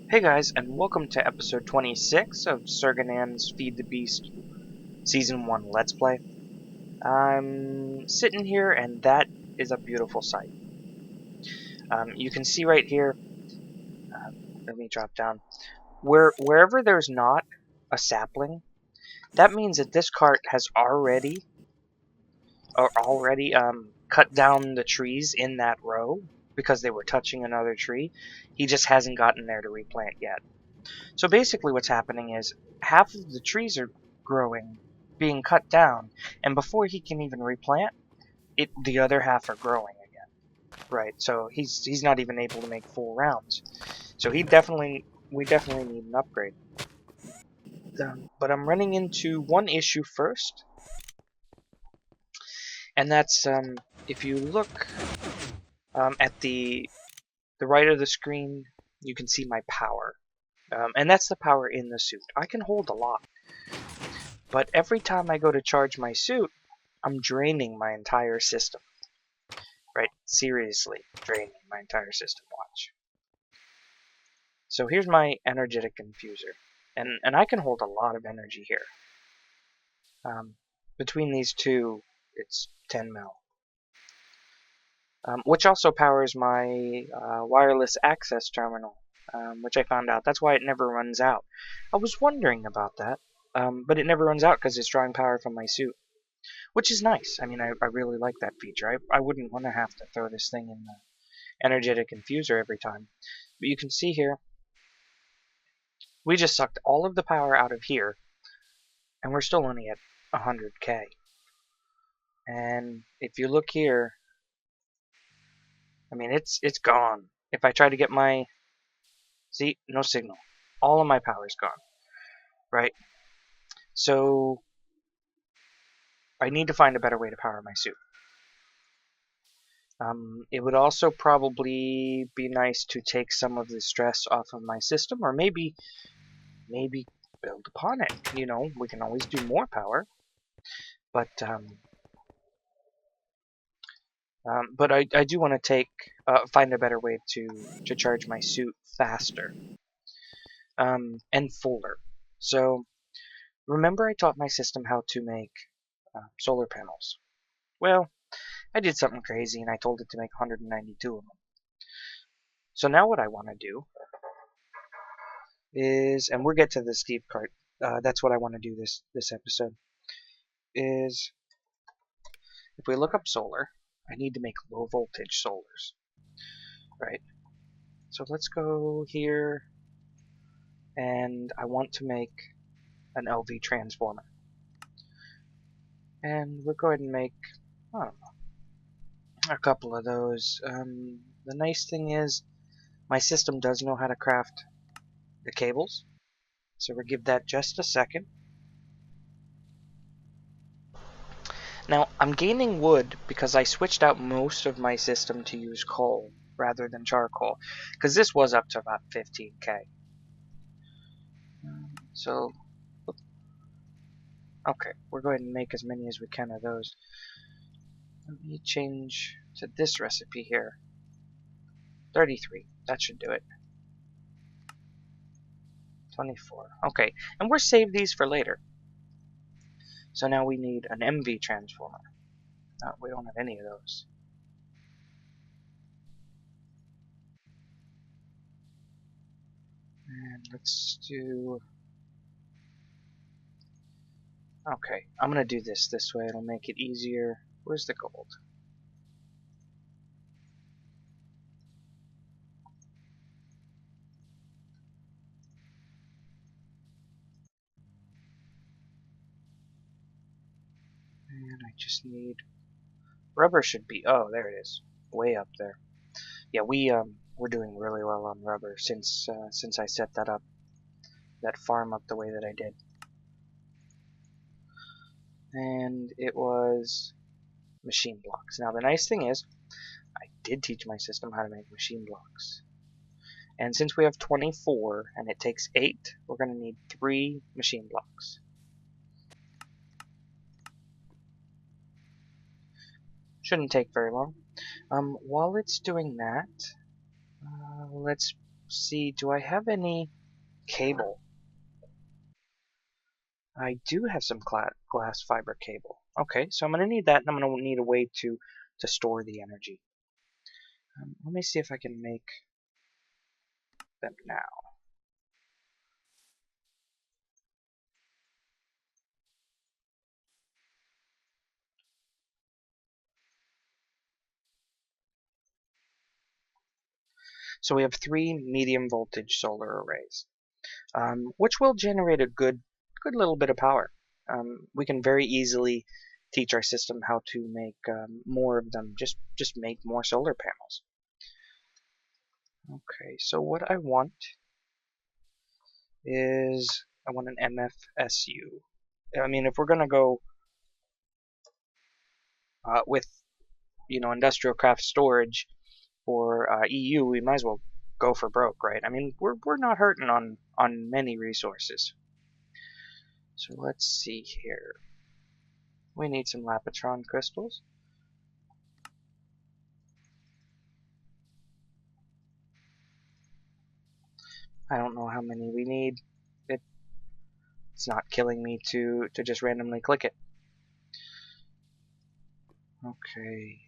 Hey guys, and welcome to episode 26 of Serganan's Feed the Beast Season 1 Let's Play. I'm sitting here, and that is a beautiful sight. You can see right here, let me drop down, wherever there's not a sapling, that means that this cart has already cut down the trees in that row because they were touching another tree. He just hasn't gotten there to replant yet. So basically what's happening is half of the trees are growing, being cut down, and before he can even replant, the other half are growing again. Right, so he's not even able to make full rounds. So we definitely need an upgrade. But I'm running into one issue first, and that's if you look at the right of the screen, you can see my power. And that's the power in the suit. I can hold a lot. But every time I go to charge my suit, I'm draining my entire system. Right? Seriously draining my entire system. Watch. So here's my energetic infuser. And I can hold a lot of energy here. Between these two, it's 10 mil. Which also powers my wireless access terminal, which I found out. That's why it never runs out. I was wondering about that, but it never runs out because it's drawing power from my suit. Which is nice. I mean, I really like that feature. I wouldn't want to have to throw this thing in the energetic infuser every time. But you can see here, we just sucked all of the power out of here, and we're still only at 100k. And if you look here, I mean, it's gone. If I try to get my... See? No signal. All of my power's gone. Right? So, I need to find a better way to power my suit. It would also probably be nice to take some of the stress off of my system, or maybe build upon it. You know, we can always do more power, but I do want to find a better way to charge my suit faster, and fuller. So remember, I taught my system how to make solar panels. Well, I did something crazy, and I told it to make 192 of them. So now what I want to do is, and we'll get to the Steve cart. That's what I want to do this episode. Is if we look up solar, I need to make low voltage solars, right? So let's go here, and I want to make an LV transformer, and we'll go ahead and make, I don't know, a couple of those. The nice thing is my system does know how to craft the cables, so we'll give that just a second. Now, I'm gaining wood because I switched out most of my system to use coal rather than charcoal, because this was up to about 15k. So, okay, we'll go ahead and make as many as we can of those. Let me change to this recipe here. 33, that should do it. 24, okay, and we'll save these for later. So now we need an MV transformer. We don't have any of those. And let's do... Okay, I'm gonna do this way. It'll make it easier. Where's the gold? And I just need... Rubber should be... Oh, there it is. Way up there. Yeah, we're doing really well on rubber since I set that farm up the way that I did. And it was machine blocks. Now the nice thing is, I did teach my system how to make machine blocks. And since we have 24 and it takes 8, we're going to need 3 machine blocks. Shouldn't take very long. While it's doing that, let's see, do I have any cable? I do have some glass fiber cable. Okay, so I'm going to need that, and I'm going to need a way to store the energy. Let me see if I can make them now. So we have 3 medium voltage solar arrays, which will generate a good little bit of power. We can very easily teach our system how to make more of them. Just make more solar panels. Okay, so what I want is I want an MFSU. I mean, if we're gonna go with industrial craft storage for EU, we might as well go for broke, right? I mean, we're not hurting on many resources. So let's see here. We need some Lapitron crystals. I don't know how many we need. It's not killing me to just randomly click it. Okay.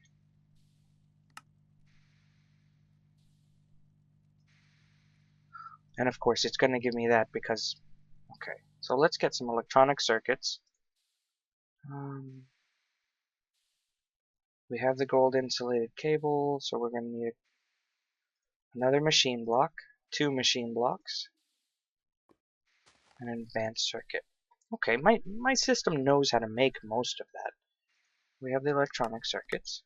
And of course it's going to give me that because, okay. So let's get some electronic circuits. We have the gold insulated cable, so we're going to need another machine block, 2 machine blocks, and an advanced circuit. Okay, my system knows how to make most of that. We have the electronic circuits.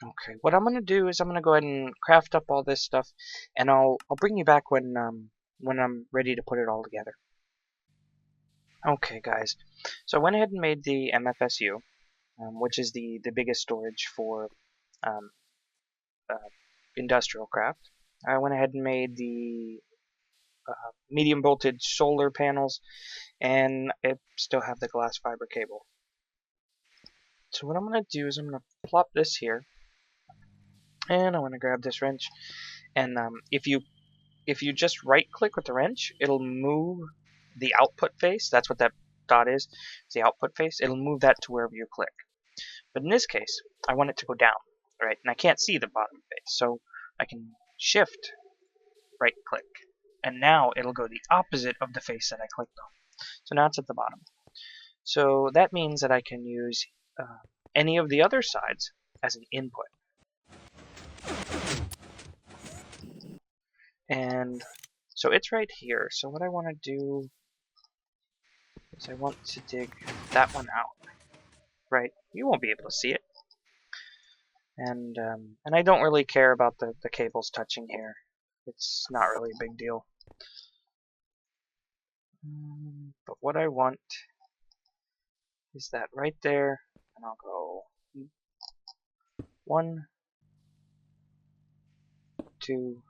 Okay, what I'm gonna do is I'm gonna go ahead and craft up all this stuff, and I'll bring you back when I'm ready to put it all together. Okay, guys. So I went ahead and made the MFSU, which is the biggest storage for um, uh, industrial craft. I went ahead and made the medium voltage solar panels, and I still have the glass fiber cable. So what I'm gonna do is I'm gonna plop this here, and I want to grab this wrench. And if you just right click with the wrench, it'll move the output face. That's what that dot is. It's the output face. It'll move that to wherever you click. But in this case, I want it to go down, right? And I can't see the bottom face, so I can shift right click. And now it'll go the opposite of the face that I clicked on. So now it's at the bottom. So that means that I can use any of the other sides as an input. And so it's right here. So what I want to do is I want to dig that one out. Right? You won't be able to see it. And I don't really care about the cables touching here. It's not really a big deal. But what I want is that right there, and I'll go 1, 2,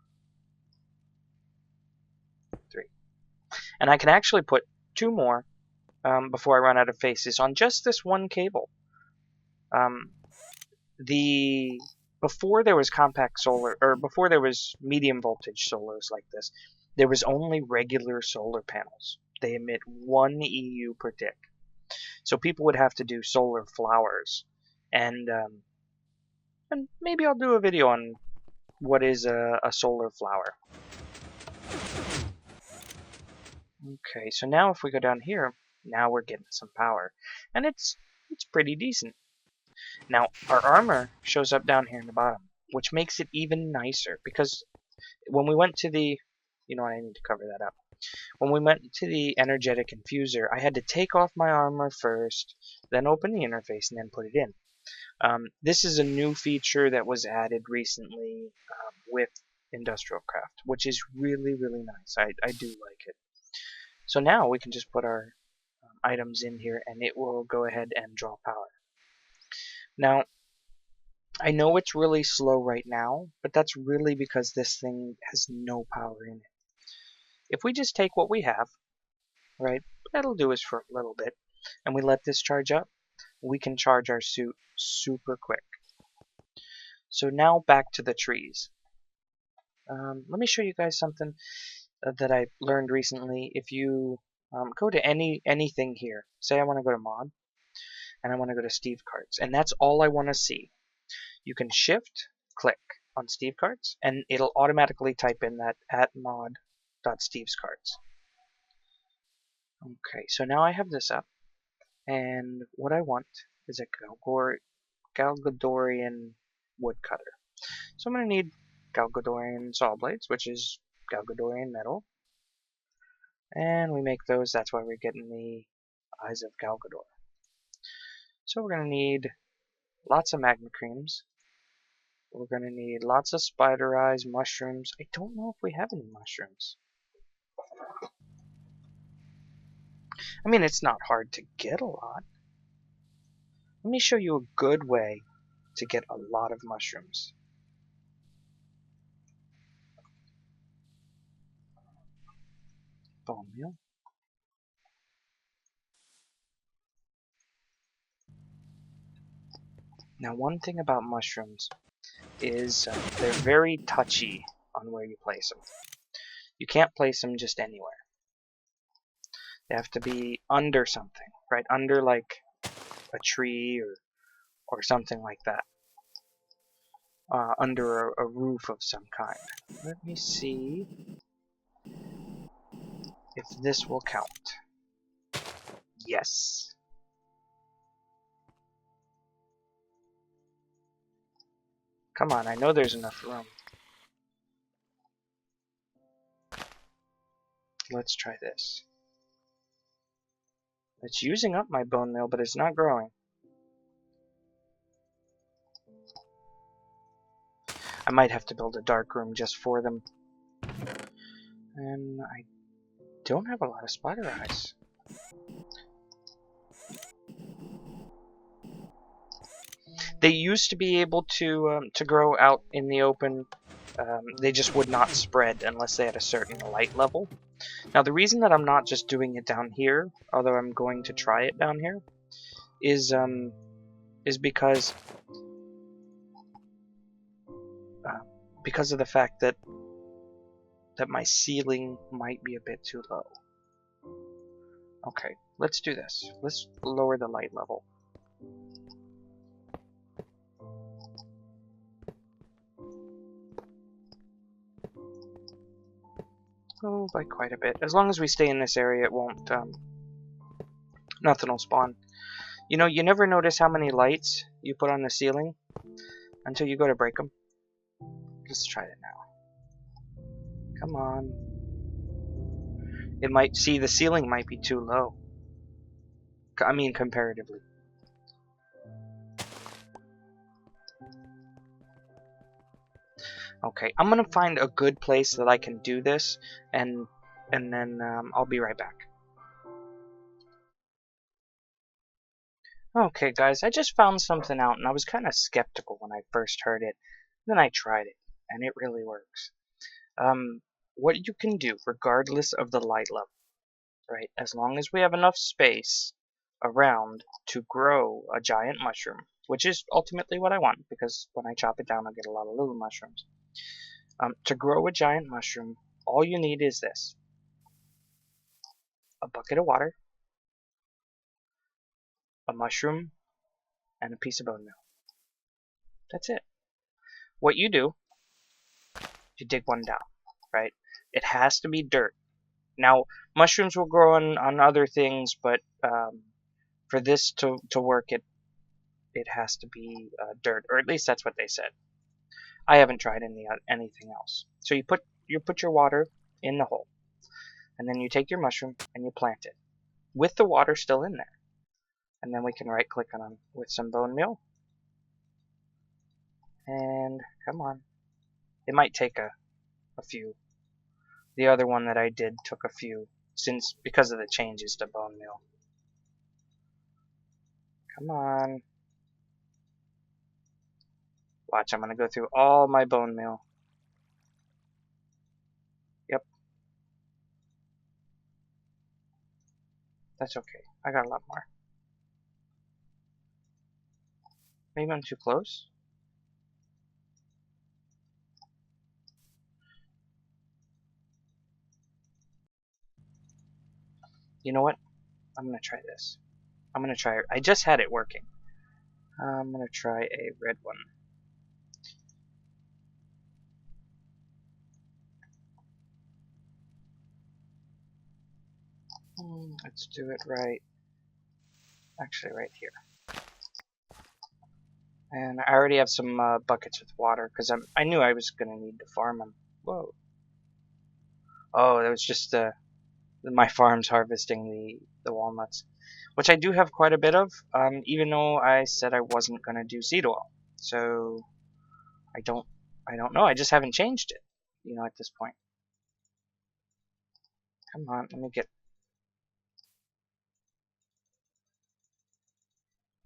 3. And I can actually put 2 more before I run out of faces on just this one cable. Before there was compact solar, or before there was medium voltage solars like this, there was only regular solar panels. They emit 1 EU per tick. So people would have to do solar flowers. And maybe I'll do a video on what is a solar flower. Okay, so now if we go down here, now we're getting some power. And it's pretty decent. Now, our armor shows up down here in the bottom, which makes it even nicer, because when we went to the, you know what, I need to cover that up. When we went to the energetic infuser, I had to take off my armor first, then open the interface, and then put it in. This is a new feature that was added recently with Industrial Craft, which is really, really nice. I do like it. So now we can just put our items in here, and it will go ahead and draw power. Now, I know it's really slow right now, but that's really because this thing has no power in it. If we just take what we have, right, that'll do us for a little bit, and we let this charge up, we can charge our suit super quick. So now back to the trees. Let me show you guys something that I learned recently. If you go to anything here, say I want to go to mod, and I want to go to Steve Carts, and that's all I want to see. You can shift click on Steve Carts, and it'll automatically type in that at mod.stevescarts. Okay, so now I have this up, and what I want is a Galgadorian woodcutter. So I'm going to need Galgadorian saw blades, which is Galgadorian metal, and we make those. That's why we're getting the eyes of Galgador. So we're going to need lots of magma creams. We're going to need lots of spider eyes, mushrooms. I don't know if we have any mushrooms. I mean, it's not hard to get a lot. Let me show you a good way to get a lot of mushrooms. Bone meal. Now, one thing about mushrooms is they're very touchy on where you place them. You can't place them just anywhere. They have to be under something, right? Under like a tree or something like that. Under a roof of some kind. Let me see if this will count. Yes. Come on, I know there's enough room. Let's try this. It's using up my bone meal, but it's not growing. I might have to build a dark room just for them. And I don't have a lot of spider eyes. They used to be able to grow out in the open. They just would not spread unless they had a certain light level. Now the reason that I'm not just doing it down here, although I'm going to try it down here, is because of the fact that my ceiling might be a bit too low. Okay, let's do this. Let's lower the light level. Oh, by quite a bit. As long as we stay in this area, it won't, nothing will spawn. You know, you never notice how many lights you put on the ceiling until you go to break them. Let's try it now. Come on. It might, see, the ceiling might be too low. I mean, comparatively. Okay, I'm gonna find a good place that I can do this, and then I'll be right back. Okay, guys, I just found something out, and I was kind of skeptical when I first heard it. Then I tried it, and it really works. What you can do, regardless of the light level, right? As long as we have enough space around to grow a giant mushroom, which is ultimately what I want, because when I chop it down, I'll get a lot of little mushrooms. To grow a giant mushroom, all you need is this: a bucket of water, a mushroom, and a piece of bone meal. That's it. What you do, you dig one down, right? It has to be dirt. Now, mushrooms will grow on other things, but for this to work, it has to be dirt, or at least that's what they said. I haven't tried anything else. So you put your water in the hole, and then you take your mushroom and you plant it with the water still in there, and then we can right click on them with some bone meal. And come on, it might take a few. The other one that I did took a few, because of the changes to bone meal. Come on. Watch, I'm going to go through all my bone meal. Yep. That's okay. I got a lot more. Maybe I'm too close? You know what? I'm gonna try this. I'm gonna try it. I just had it working. I'm gonna try a red one. Let's do it right. Actually, right here. And I already have some buckets with water because I knew I was gonna need to farm them. Whoa. Oh, that was just my farm's harvesting the walnuts, which I do have quite a bit of. Even though I said I wasn't gonna do seed oil, so I don't I don't know. I just haven't changed it. You know, at this point. Come on, let me get.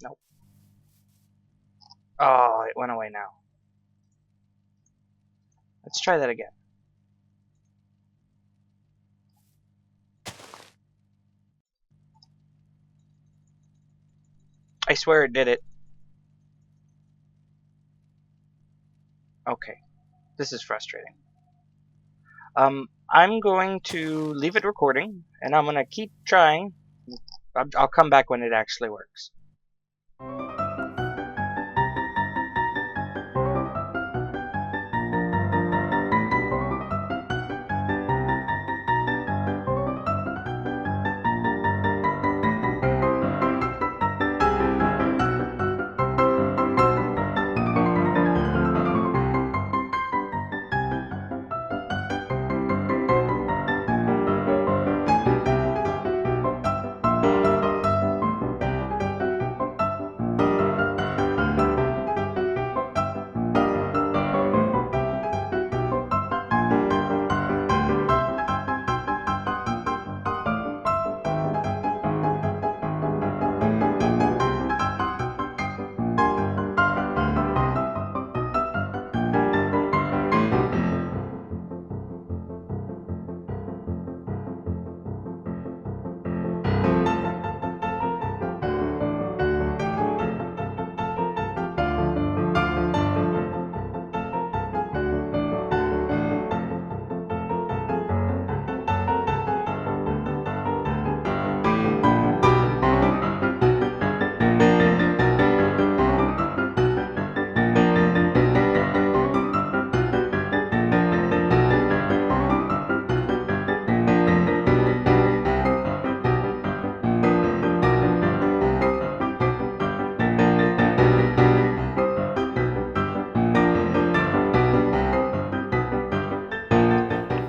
Nope. Oh, it went away now. Let's try that again. I swear it did it. Okay, this is frustrating. I'm going to leave it recording, and I'm gonna keep trying. I'll come back when it actually works.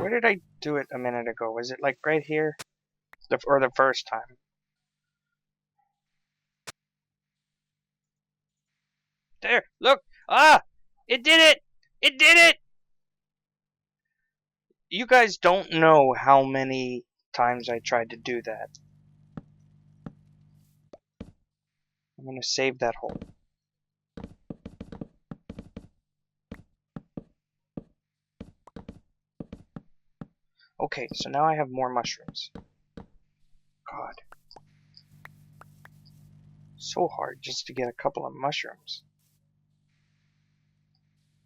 Where did I do it a minute ago? Was it like right here? Or the first time? There, look! Ah! It did it! It did it! You guys don't know how many times I tried to do that. I'm gonna save that hole. Okay, so now I have more mushrooms. God. So hard just to get a couple of mushrooms.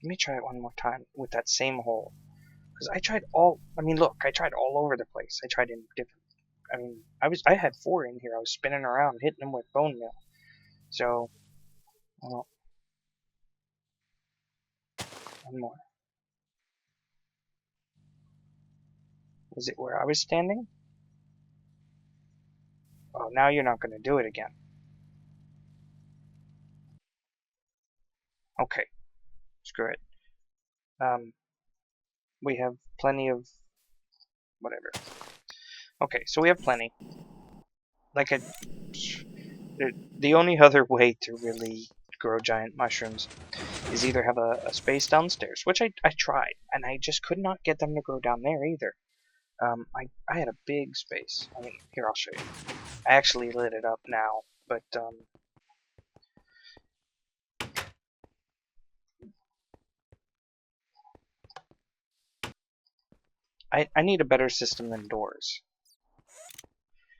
Let me try it one more time with that same hole. Because I tried all, I mean, look, I tried all over the place. I tried in different, I had 4 in here. I was spinning around, hitting them with bone meal. So, well, one more. Was it where I was standing? Oh, now you're not going to do it again. Okay, screw it. We have plenty of whatever. Okay, so we have plenty. Like the only other way to really grow giant mushrooms is either have a space downstairs, which I tried, and I just could not get them to grow down there either. I had a big space. I mean, here, I'll show you. I actually lit it up now, but I need a better system than doors.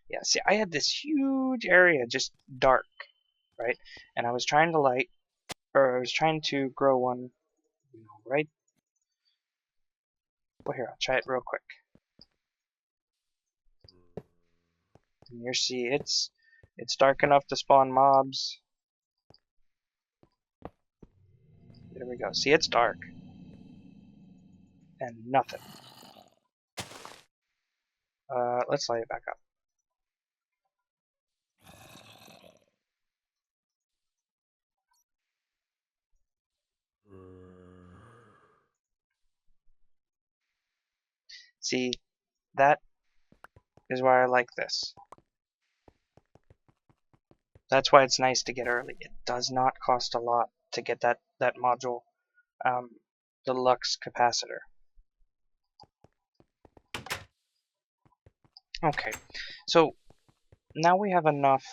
Yeah, see, I had this huge area just dark, right? And I was trying to light, or I was trying to grow one, right. Well, here, I'll try it real quick. And you see, it's dark enough to spawn mobs. There we go. See, it's dark. And nothing. Let's light it back up. See, that is why I like this. That's why it's nice to get early. It does not cost a lot to get that module, the Lux capacitor. Okay, so now we have enough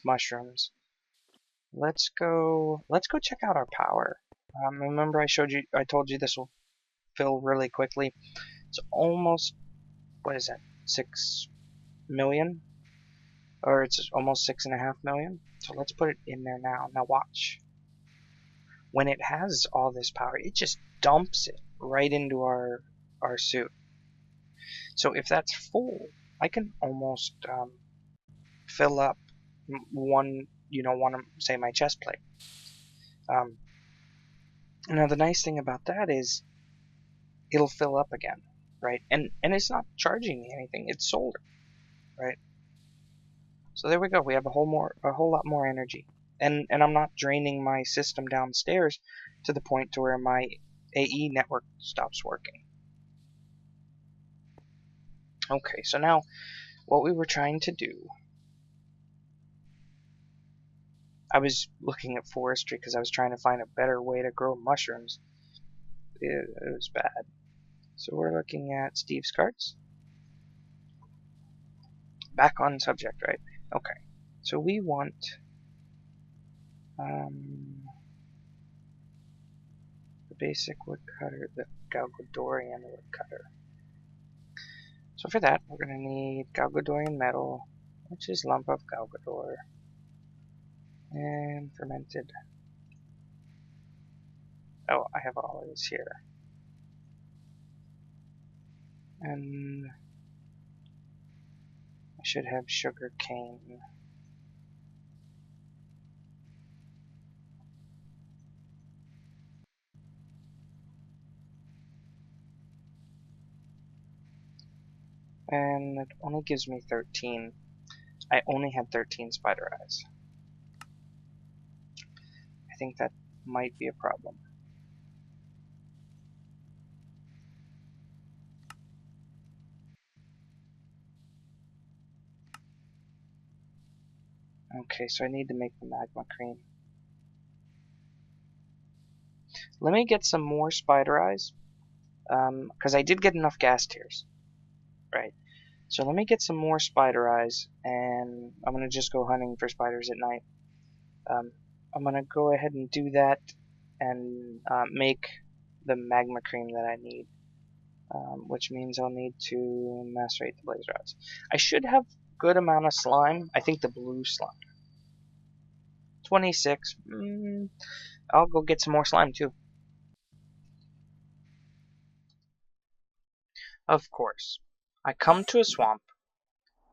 mushrooms. Let's go check out our power. Remember I told you this will fill really quickly. It's almost, what is that, 6 million? Or it's almost 6.5 million. So let's put it in there now. Now watch. When it has all this power, it just dumps it right into our suit. So if that's full, I can almost fill up one of, say, my chest plate. Now the nice thing about that is it'll fill up again, right? And it's not charging me anything. It's solar, right? So there we go. We have a whole lot more energy, and I'm not draining my system downstairs to the point to where my AE network stops working. Okay, so now what we were trying to do, I was looking at forestry because I was trying to find a better way to grow mushrooms. It was bad. So we're looking at Steve's carts. Back on subject, right? Okay. So we want the basic woodcutter, the Galgadorian woodcutter. So for that, we're going to need Galgadorian metal, which is lump of Galgador, and fermented. Oh, I have all of this here. And I should have sugar cane. And it only gives me 13. I only had 13 spider eyes. I think that might be a problem. Okay, so I need to make the magma cream. Let me get some more spider eyes, because I did get enough gas tears, right? So let me get some more spider eyes, and I'm going to just go hunting for spiders at night. I'm going to go ahead and do that and make the magma cream that I need, which means I'll need to macerate the blaze rods. I should have a good amount of slime. I think the blue slime. 26. I'll go get some more slime too. Of course. I come to a swamp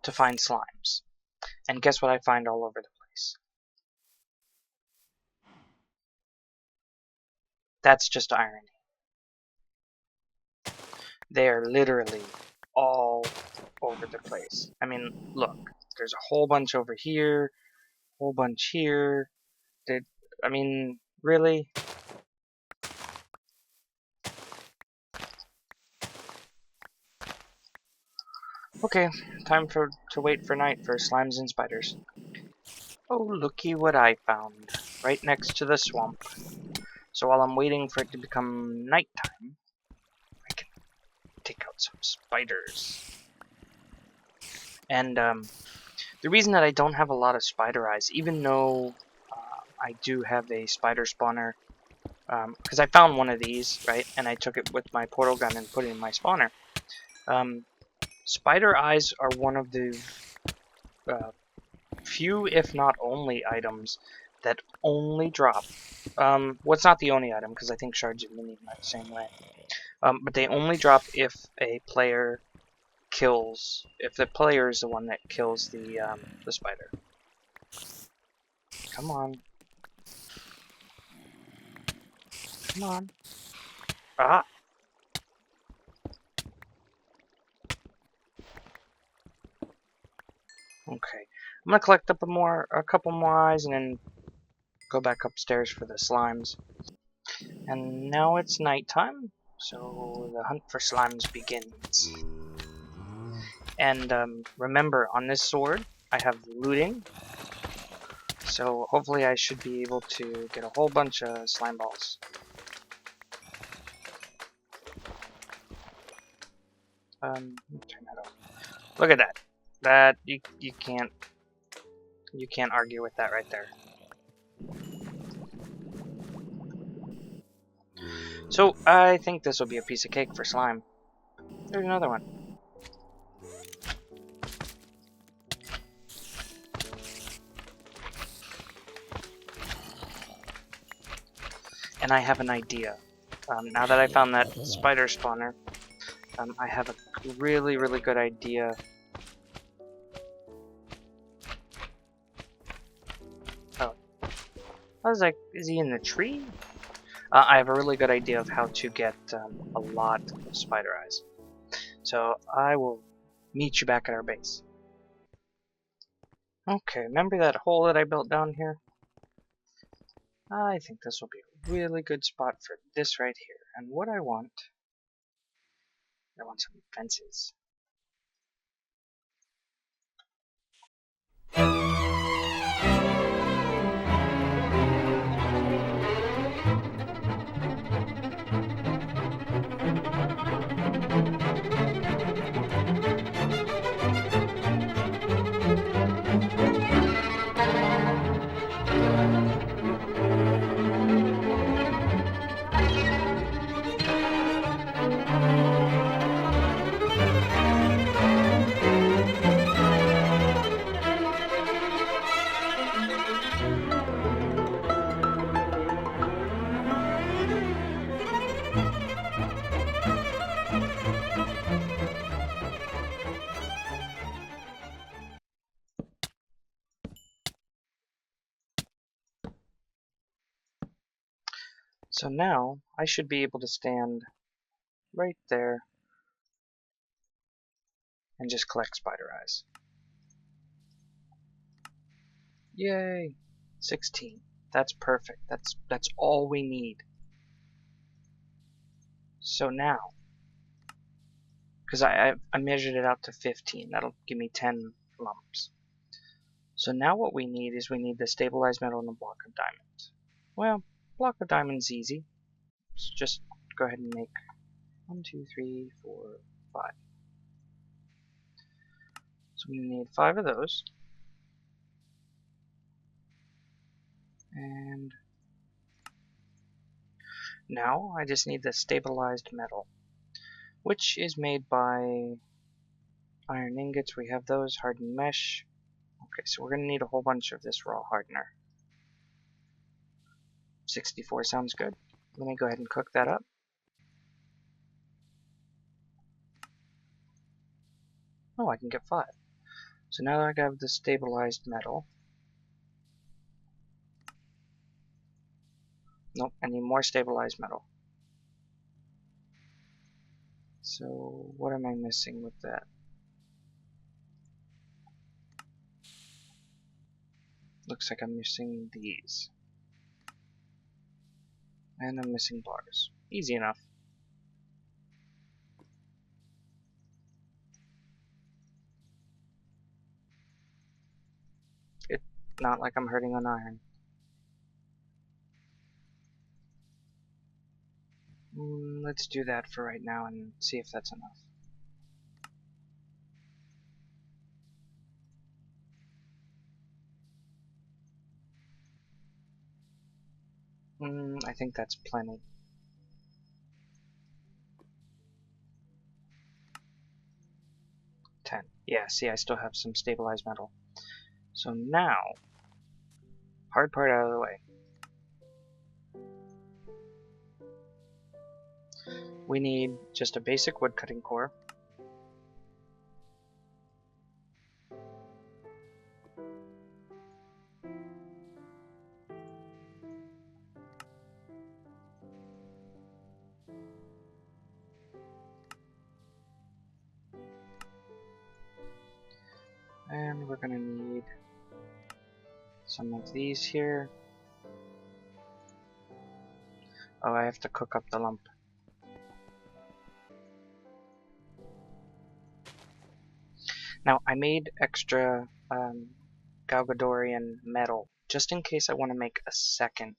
to find slimes. And guess what I find all over the place? That's just irony. They are literally all over the place. I mean, look, there's a whole bunch over here, a whole bunch here. I mean, really? Okay, time to wait for night for slimes and spiders. Oh, looky what I found, right next to the swamp. So while I'm waiting for it to become nighttime, I can take out some spiders. And the reason that I don't have a lot of spider eyes, even though I do have a spider spawner, because I found one of these, right, and I took it with my portal gun and put it in my spawner. Spider eyes are one of the few, if not only, items that only drop. Well, it's not the only item, because I think shards of mini are the same way. But they only drop if a player kills, if the player is the one that kills the spider. Come on. Come on. Ah! Okay. I'm gonna collect up a couple more eyes and then go back upstairs for the slimes. And now it's nighttime, so the hunt for slimes begins. And remember, on this sword, I have looting, so hopefully I should be able to get a whole bunch of slime balls. Turn that off. Look at that. That you can't argue with that right there. So I think this will be a piece of cake for slime. There's another one. And I have an idea. Now that I found that spider spawner, I have a really good idea. Oh. I was like, is he in the tree? I have a really good idea of how to get a lot of spider eyes. So I will meet you back at our base. Okay, remember that hole that I built down here? I think this will be a really good spot for this right here. And what I want some fences. So now I should be able to stand right there and just collect spider eyes. Yay! 16. That's perfect. That's all we need. So now, because I measured it out to 15, that'll give me 10 lumps. So now what we need is the stabilized metal and a block of diamonds. Well, block of diamonds easy. Let's just go ahead and make 1, 2, 3, 4, 5. So we need 5 of those. And now I just need the stabilized metal, which is made by iron ingots. We have those, hardened mesh. Okay, so we're going to need a whole bunch of this raw hardener. 64 sounds good. Let me go ahead and cook that up. Oh, I can get 5. So now that I have the stabilized metal. Nope, I need more stabilized metal. So what am I missing with that? Looks like I'm missing these. And I'm missing bars. Easy enough. It's not like I'm hurting on iron. Let's do that for right now and see if that's enough. I think that's plenty. Yeah, see, I still have some stabilized metal. So now, hard part out of the way. We need just a basic wood cutting core. And we're gonna need some of these here. Oh, I have to cook up the lump. Now, I made extra Galgadorian metal, just in case I want to make a second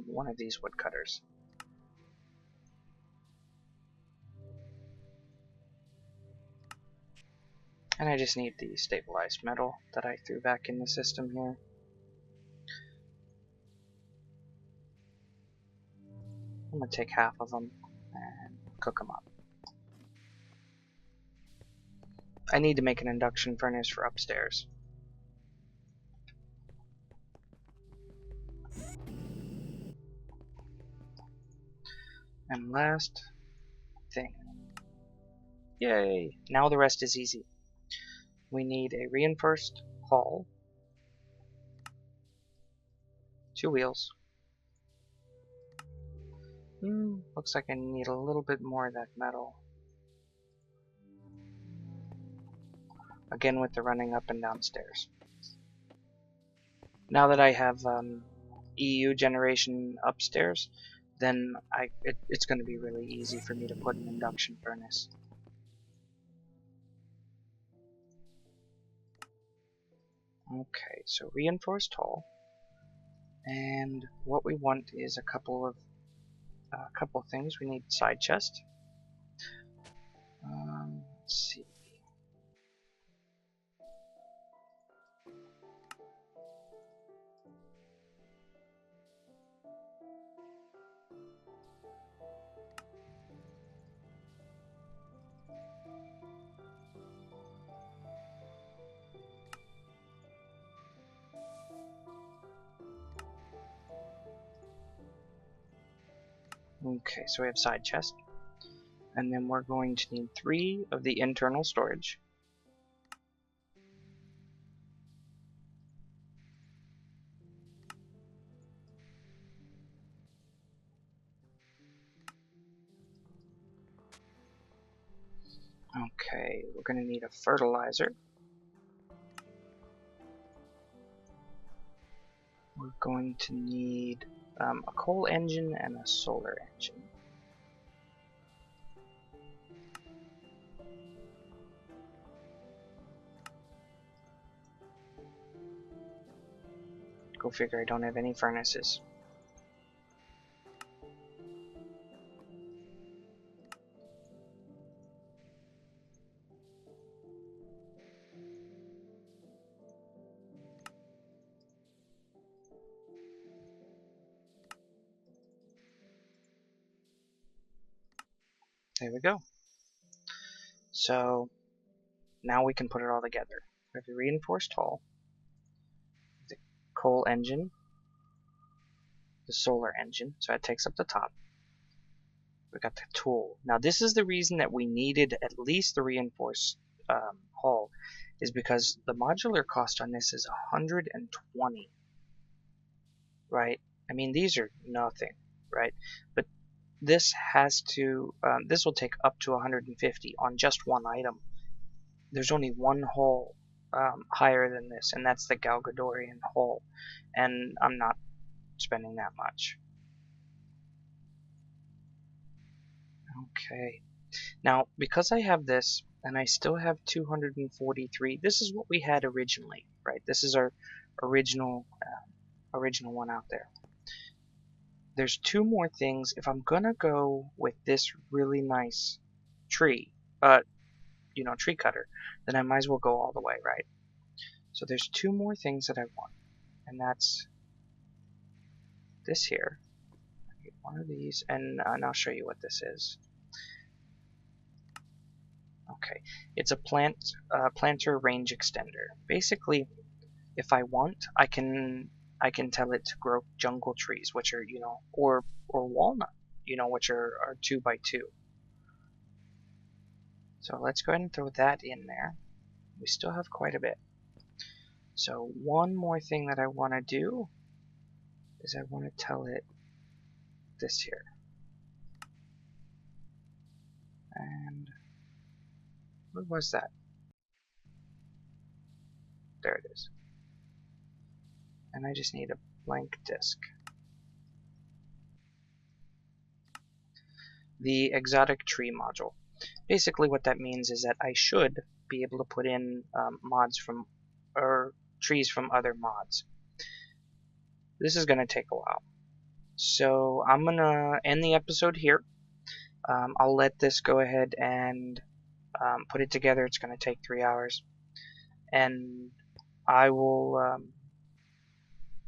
one of these woodcutters. And I just need the stabilized metal that I threw back in the system here. I'm going to take half of them and cook them up. I need to make an induction furnace for upstairs. And last thing. Yay! Now the rest is easy. We need a reinforced hull, 2 wheels. Looks like I need a little bit more of that metal. Again with the running up and down stairs. Now that I have EU generation upstairs, then it's going to be really easy for me to put an induction furnace. Okay, so reinforced hull, and what we want is a couple of things. We need side chest. Let's see. Okay, so we have side chest, and then we're going to need 3 of the internal storage. Okay, we're going to need a fertilizer. We're going to need a coal engine and a solar engine. Go figure, I don't have any furnaces. There we go. So now we can put it all together. We have the reinforced hull, the coal engine, the solar engine, so it takes up the top. We got the tool. Now this is the reason that we needed at least the reinforced hull, is because the modular cost on this is 120, right? I mean, these are nothing, right? But this has to, this will take up to 150 on just one item. There's only one hull higher than this, and that's the Galgadorian hull, and I'm not spending that much. Okay, now because I have this and I still have 243, this is what we had originally, right? This is our original one out there. There's 2 more things. If I'm gonna go with this really nice tree, tree cutter, then I might as well go all the way, right? So there's 2 more things that I want, and that's this here. I get one of these, and I'll show you what this is. Okay, it's a planter range extender. Basically, if I want, I can tell it to grow jungle trees, which are or walnut, which are 2 by 2. So let's go ahead and throw that in there. We still have quite a bit. So one more thing that I want to do is I want to tell it this here. And where was that? there it is. And I just need a blank disk. The exotic tree module. Basically what that means is that I should be able to put in mods from, or trees from other mods. This is going to take a while. So I'm going to end the episode here. I'll let this go ahead and put it together. It's going to take 3 hours. And I will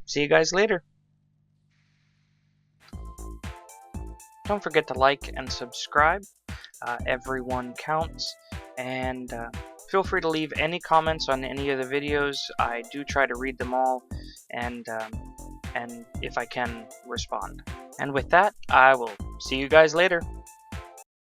see you guys later. Don't forget to like and subscribe. Everyone counts. And feel free to leave any comments on any of the videos. I do try to read them all, and if I can, respond. And with that, I will see you guys later.